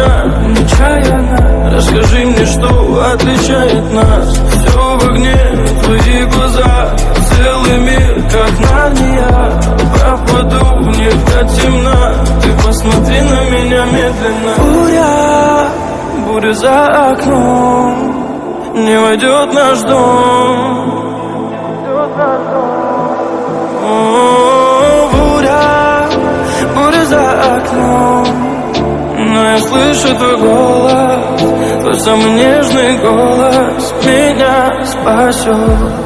меня нечаянно. Расскажи мне, что отличает нас. Все в огне, твои глаза, целый мир, как Нарния. Пропаду в них до темна. Ты посмотри на меня медленно. Буря за окном, не войдет наш дом. Буря за окном, но я слышу твой голос, твой самый нежный голос меня спасет.